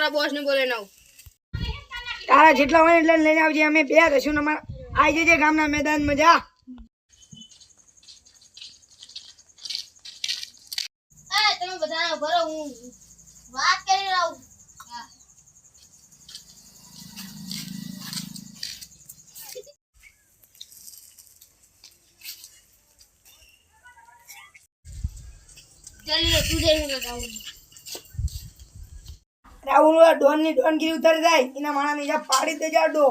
મારા બોસ ને બોલે નાવ તારા જેટલા હોય એટલે લઈને આવજે અમે બે રહીશું ને અમાર આવી જજે ગામના મેદાનમાં જા તમે બધા ભરો હું વાત કરી રહું ચાલી તું જઈને રાહુલ ડોન ની ડોનગીરી ઉતરી જાય એના માણાને જા પાડી દે જાડો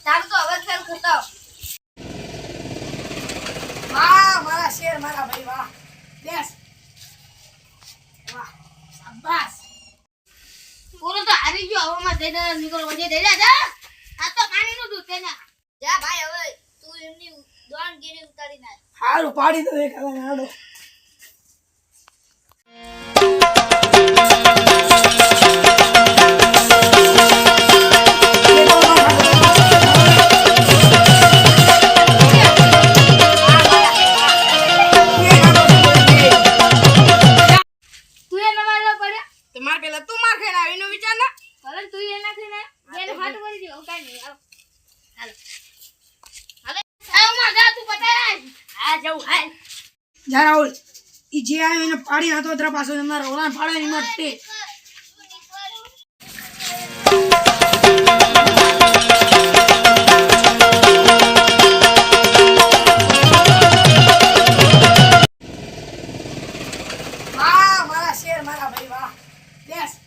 તાર તો હવે ખેલ ખતાવ વાહ મારા શેર મારા ભાઈ વાહ બેસ વાહ શાબાશ પૂરો તો હારી ગયો હવામાં જઈને નીકળો વજે દે જા આ તો પાણીનું દૂધ છે ને જા ભાઈ હવે તું એમની દોણગીરી ઉતારી નાખ હારું પાડી દો એક હવે નાડો જા રાહુલ ઈ જે આવ્યો એને પાડી નાખો તરા પાછો તમારા રોલાન પાડવાની મત વાહ મારા શેર મારા ભાઈ વાહ બેસ